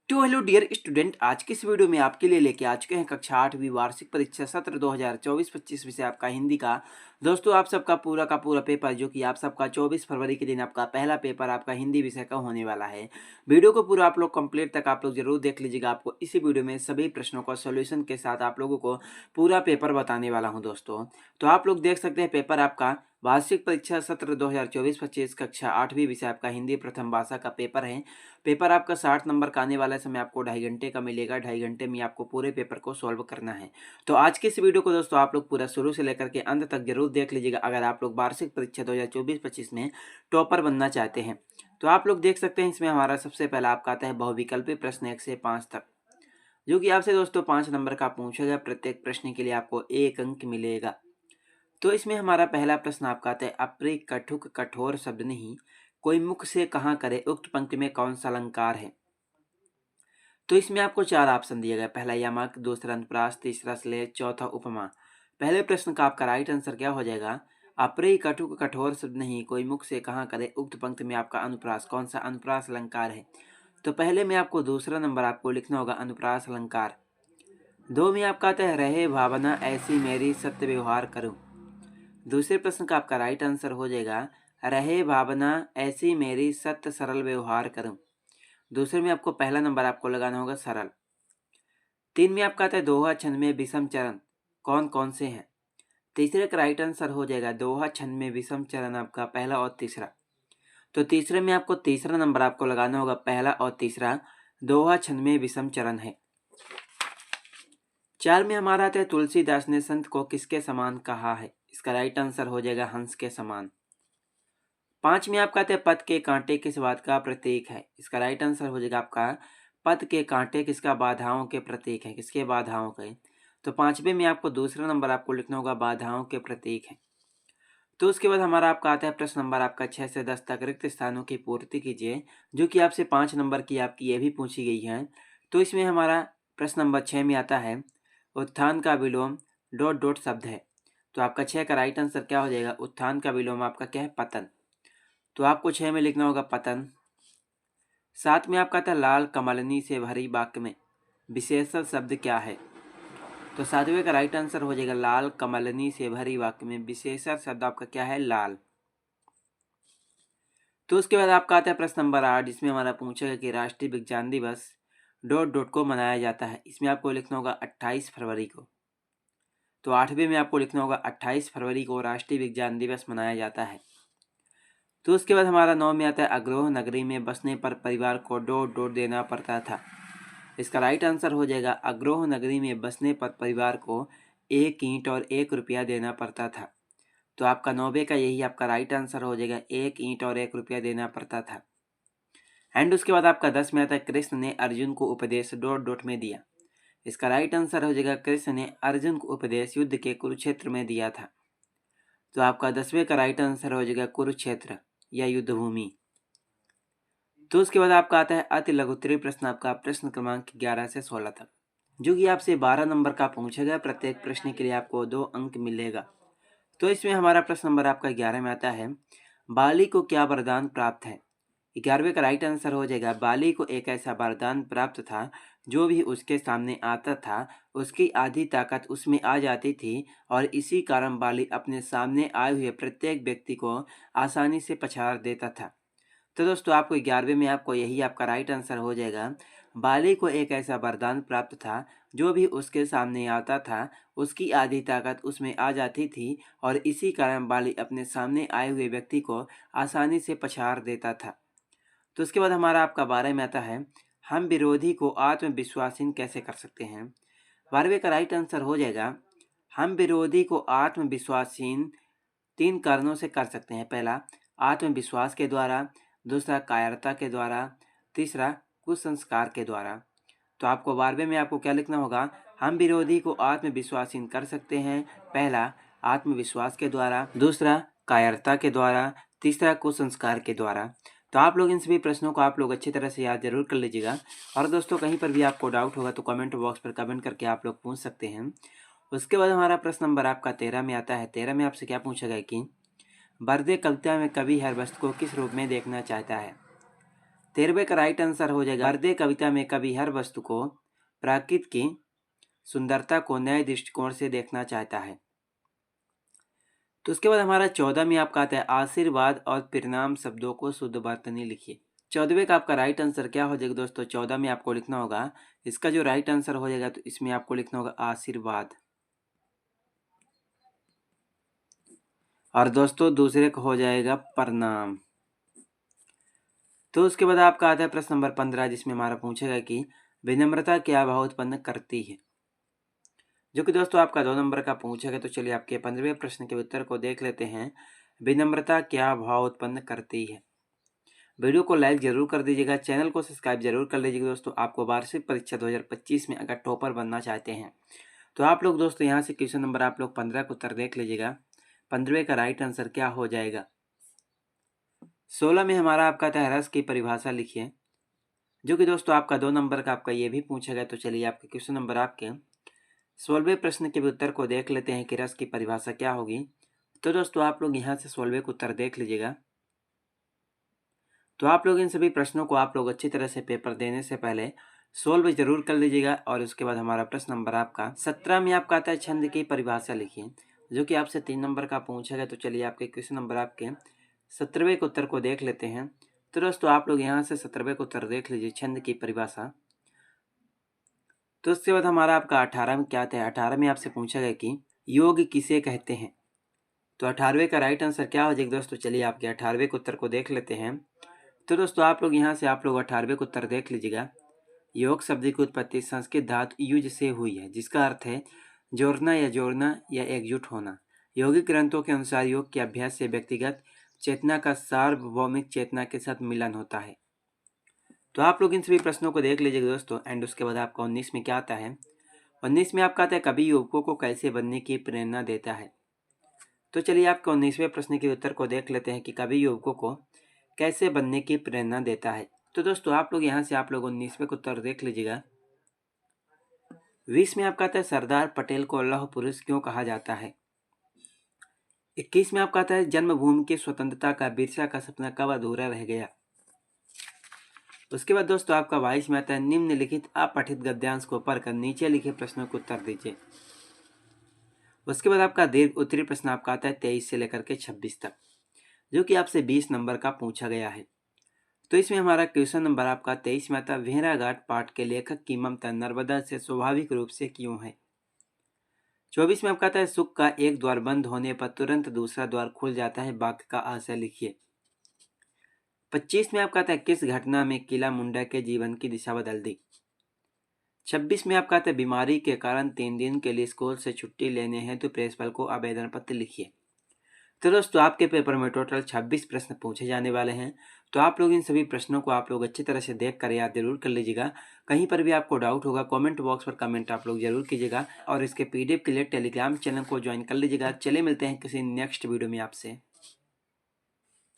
तो hello dear student, आज की इस वीडियो में आपके लिए लेके आ चुके हैं कक्षा 8वीं वार्षिक परीक्षा सत्र 2024-25 विषय आपका हिंदी का। दोस्तों, आप सबका पूरा का पूरा पेपर जो कि आप सबका 24 फरवरी के दिन आपका पहला पेपर आपका हिंदी विषय का होने वाला है। वीडियो को पूरा आप लोग कंप्लीट तक आप लोग जरूर देख लीजिएगा। आपको इसी वीडियो में सभी प्रश्नों का सोल्यूशन के साथ आप लोगों को पूरा पेपर बताने वाला हूँ दोस्तों। तो आप लोग देख सकते हैं पेपर आपका वार्षिक परीक्षा सत्र 2024-25 कक्षा 8वीं विषय आपका हिंदी प्रथम भाषा का पेपर है। पेपर आपका 60 नंबर का आने वाला है। समय आपको 2.5 घंटे का मिलेगा। 2.5 घंटे में आपको पूरे पेपर को सॉल्व करना है। तो आज के इस वीडियो को दोस्तों आप लोग पूरा शुरू से लेकर के अंत तक जरूर देख लीजिएगा, अगर आप लोग वार्षिक परीक्षा 2024-25 में टॉपर बनना चाहते हैं। तो आप लोग देख सकते हैं, इसमें हमारा सबसे पहला आपका आता है बहुविकल्पी प्रश्न 1 से 5 तक, जो कि आपसे दोस्तों 5 नंबर का पूछा गया। प्रत्येक प्रश्न के लिए आपको 1 अंक मिलेगा। तो इसमें हमारा पहला प्रश्न आपका आता है, अप्रिय कठुक कठोर शब्द नहीं, कोई मुख से कहाँ करे, उक्त पंक्ति में कौन सा अलंकार है। तो इसमें आपको 4 ऑप्शन दिया गया। पहला यमक, दूसरा अनुप्रास, तीसरा श्लेष, चौथा उपमा। पहले प्रश्न का आपका राइट आंसर क्या हो जाएगा, अप्रिय कठुक कठोर शब्द नहीं, कोई मुख से कहाँ करे, उक्त पंक्ति में आपका अनुप्रास, कौन सा अनुप्रास अलंकार है। तो पहले में आपको दूसरा नंबर आपको लिखना होगा अनुप्रास अलंकार। 2 में आपका आता है, रहे भावना ऐसी मेरी सत्य व्यवहार करूं। दूसरे प्रश्न का आपका राइट आंसर हो जाएगा, रहे भावना ऐसी मेरी सत्य सरल व्यवहार करूं। दूसरे में आपको पहला नंबर आपको लगाना होगा सरल। 3 में आपका आता है, दोहा छंद में विषम चरण कौन कौन से हैं। तीसरे का राइट आंसर हो जाएगा, दोहा छंद में विषम चरण आपका पहला और तीसरा। तो तीसरे में आपको तीसरा नंबर आपको लगाना होगा, पहला और तीसरा दोहा छंद में विषम चरण है। 4 में हमारा आता है, तुलसीदास ने संत को किसके समान कहा है। इसका राइट आंसर हो जाएगा हंस के समान। 5 में आपका आता है, पद के कांटे किस बात का प्रतीक है। इसका राइट आंसर हो जाएगा आपका, पद के कांटे किसका, बाधाओं के प्रतीक है, किसके बाधाओं के। तो 5वें में आपको दूसरा नंबर आपको लिखना होगा, बाधाओं के प्रतीक है। तो उसके बाद हमारा आपका आता है प्रश्न नंबर आपका 6 से 10 तक, रिक्त स्थानों की पूर्ति कीजिए, जो कि आपसे 5 नंबर की आपकी ये भी पूछी गई है। तो इसमें हमारा प्रश्न नंबर 6 में आता है, उत्थान का विलोम डॉट डॉट शब्द है। तो आपका 6 का राइट आंसर क्या हो जाएगा, उत्थान का विलोम आपका क्या है, पतन। तो आपको 6 में लिखना होगा पतन। 7 में आपका था, लाल कमलनी से भरी वाक्य में विशेषण शब्द क्या है। तो 7वें का राइट आंसर हो जाएगा, लाल कमलनी से भरी वाक्य में विशेषण शब्द आपका क्या है, लाल। तो उसके बाद आपका आता है प्रश्न नंबर 8, जिसमें हमारा पूछेगा कि राष्ट्रीय विज्ञान दिवस डॉट डॉट को मनाया जाता है। इसमें आपको लिखना होगा 28 फरवरी को। तो 8वें में आपको लिखना होगा 28 फरवरी को राष्ट्रीय विज्ञान दिवस मनाया जाता है। तो उसके बाद हमारा 9 में आता है, अग्रोह नगरी में बसने पर परिवार को डॉट डॉट देना पड़ता था। इसका राइट आंसर हो जाएगा, अग्रोह नगरी में बसने पर परिवार को 1 ईंट और 1 रुपया देना पड़ता था। तो आपका 9वें का यही आपका राइट आंसर हो जाएगा, 1 ईंट और 1 रुपया देना पड़ता था। एंड उसके बाद आपका 10 में आता है, कृष्ण ने अर्जुन को उपदेश डॉट डॉट में दिया। इसका राइट आंसर हो जाएगा, कृष्ण ने अर्जुन को उपदेश युद्ध के कुरुक्षेत्र में दिया था। तो आपका 10वें का राइट आंसर हो जाएगा कुरुक्षेत्र या युद्ध भूमि। तो उसके बाद आपका आता है अति लघुत्तरीय प्रश्न, आपका प्रश्न क्रमांक 11 से 16 तक, जो कि आपसे 12 नंबर का पूछा गया। प्रत्येक प्रश्न के लिए आपको 2 अंक मिलेगा। तो इसमें हमारा प्रश्न नंबर आपका 11 में आता है, बाली को क्या वरदान प्राप्त है। 11वें का राइट आंसर हो जाएगा, बाली को एक ऐसा वरदान प्राप्त था, जो भी उसके सामने आता था उसकी आधी ताकत उसमें आ जाती थी, और इसी कारण बाली अपने सामने आए हुए प्रत्येक व्यक्ति को आसानी से पछाड़ देता था। तो दोस्तों, आपको 11वें में आपको यही आपका राइट आंसर हो जाएगा, बाली को एक ऐसा वरदान प्राप्त था, जो भी उसके सामने आता था उसकी आधी ताकत उसमें आ जाती थी, और इसी कारण बाली अपने सामने आए हुए व्यक्ति को आसानी से पछाड़ देता था। तो उसके बाद हमारा आपका 12 में आता है, हम विरोधी को आत्मविश्वासीन कैसे कर सकते हैं। 12वें का राइट आंसर हो जाएगा, हम विरोधी को आत्मविश्वासीन 3 कारणों से कर सकते हैं। पहला, आत्मविश्वास के द्वारा, दूसरा कायरता के द्वारा, तीसरा कुसंस्कार के द्वारा। तो आपको 12वें में आपको क्या लिखना होगा, हम विरोधी को आत्मविश्वासीन कर सकते हैं। पहला, आत्मविश्वास के द्वारा, दूसरा कायरता के द्वारा, तीसरा कुसंस्कार के द्वारा। तो आप लोग इन सभी प्रश्नों को आप लोग अच्छी तरह से याद जरूर कर लीजिएगा। और दोस्तों, कहीं पर भी आपको डाउट होगा तो कमेंट बॉक्स पर कमेंट करके आप लोग पूछ सकते हैं। उसके बाद हमारा प्रश्न नंबर आपका 13 में आता है। 13 में आपसे क्या पूछा गया कि बर्दे कविता में कवि हर वस्तु को किस रूप में देखना चाहता है। 13वें का राइट आंसर हो जाएगा, गद्य कविता में कवि हर वस्तु को प्रकृति की सुंदरता को नए दृष्टिकोण से देखना चाहता है। तो उसके बाद हमारा 14 में आपका आता है आशीर्वाद और परिणाम शब्दों को शुद्ध वर्तनी लिखिए। 14वें का आपका राइट आंसर क्या हो जाएगा दोस्तों? 14 में आपको लिखना होगा, इसका जो राइट आंसर हो जाएगा तो इसमें आपको लिखना होगा आशीर्वाद। और दोस्तों दूसरे का हो जाएगा प्रणाम। तो उसके बाद आपका आता है प्रश्न नंबर 15, जिसमें हमारा पूछेगा कि विनम्रता क्या भाव उत्पन्न करती है, जो कि दोस्तों आपका 2 नंबर का पूछेगा। तो चलिए आपके 15वें प्रश्न के उत्तर को देख लेते हैं। विनम्रता क्या भाव उत्पन्न करती है। वीडियो को लाइक जरूर कर दीजिएगा, चैनल को सब्सक्राइब जरूर कर लीजिएगा दोस्तों। आपको वार्षिक परीक्षा 2025 में अगर टॉपर बनना चाहते हैं तो आप लोग दोस्तों यहाँ से क्वेश्चन नंबर आप लोग 15 का उत्तर देख लीजिएगा। 15वें का राइट आंसर क्या हो जाएगा। 16 में हमारा आपका आता है रस की परिभाषा लिखिए, जो कि दोस्तों आपका 2 नंबर का आपका ये भी पूछा गया। तो चलिए आपके क्वेश्चन नंबर आपके 16वें प्रश्न के उत्तर को देख लेते हैं कि रस की परिभाषा क्या होगी। तो दोस्तों आप लोग यहाँ से 16वें का उत्तर देख लीजिएगा। तो आप लोग इन सभी प्रश्नों को आप लोग अच्छी तरह से पेपर देने से पहले सोल्व जरूर कर लीजिएगा। और उसके बाद हमारा प्रश्न नंबर आपका 17 में आपका आता है छंद की परिभाषा लिखिए, जो कि आपसे 3 नंबर का पूछेगा। तो चलिए आपके क्वेश्चन नंबर आपके 17वें के उत्तर को देख लेते हैं। तो दोस्तों आप लोग यहाँ से 17वें को उत्तर देख लीजिए, छंद की परिभाषा। तो उसके बाद हमारा आपका 18 में क्या आता है। 18 में आपसे पूछा गया कि योग किसे कहते हैं। तो 18वें का राइट आंसर क्या हो जाएगा दोस्तों? चलिए आपके 18वें के उत्तर को देख लेते हैं। तो दोस्तों आप लोग यहाँ से आप लोग 18वें का उत्तर देख लीजिएगा। योग शब्द की उत्पत्ति संस्कृत धातु युज से हुई है, जिसका अर्थ है जोड़ना या एकजुट होना। योगिक ग्रंथों के अनुसार योग के अभ्यास से व्यक्तिगत चेतना का सार्वभौमिक चेतना के साथ मिलन होता है। तो आप लोग इन सभी प्रश्नों को देख लीजिएगा दोस्तों। एंड उसके बाद आपका 19 में क्या आता है। 19 में आपका आता है कवि युवकों को कैसे बनने की प्रेरणा देता है। तो चलिए आपके 19वें प्रश्न के उत्तर को देख लेते हैं कि कवि युवकों को कैसे बनने की प्रेरणा देता है। तो दोस्तों आप लोग यहाँ से आप लोग 19वें को उत्तर देख लीजिएगा। 20 में आपका आता है सरदार पटेल को लौह पुरुष क्यों कहा जाता है। 21 में आपका आता है जन्मभूमि की स्वतंत्रता का बिरसा का सपना कब अधूरा रह गया। उसके बाद दोस्तों आपका 22 में आता है निम्नलिखित अपठित गद्यांश को पढ़कर नीचे लिखे प्रश्नों को उत्तर दीजिए। उसके बाद आपका दीर्घ उत्तरी प्रश्न आपका आता है 23 से लेकर के 26 तक, जो कि आपसे 20 नंबर का पूछा गया है। तो इसमें हमारा क्वेश्चन नंबर आपका 23 में आता है भेड़ाघाट पाठ के लेखक की ममता नर्मदा से स्वाभाविक रूप से क्यों है। 24 में आपका आता है सुख का एक द्वार बंद होने पर तुरंत दूसरा द्वार खुल जाता है, वाक्य का आशय लिखिए। 25 में आपका आता है किस घटना में किला मुंडा के जीवन की दिशा बदल दी। 26 में आपका आता है बीमारी के कारण 3 दिन के लिए स्कूल से छुट्टी लेने हैं तो प्रिंसिपल को आवेदन पत्र लिखिए। तो दोस्तों आपके पेपर में टोटल 26 प्रश्न पूछे जाने वाले हैं। तो आप लोग इन सभी प्रश्नों को आप लोग अच्छी तरह से देख कर याद जरूर कर लीजिएगा। कहीं पर भी आपको डाउट होगा कमेंट बॉक्स पर कमेंट आप लोग जरूर कीजिएगा। और इसके पीडीएफ के लिए टेलीग्राम चैनल को ज्वाइन कर लीजिएगा। चलिए मिलते हैं किसी नेक्स्ट वीडियो में आपसे।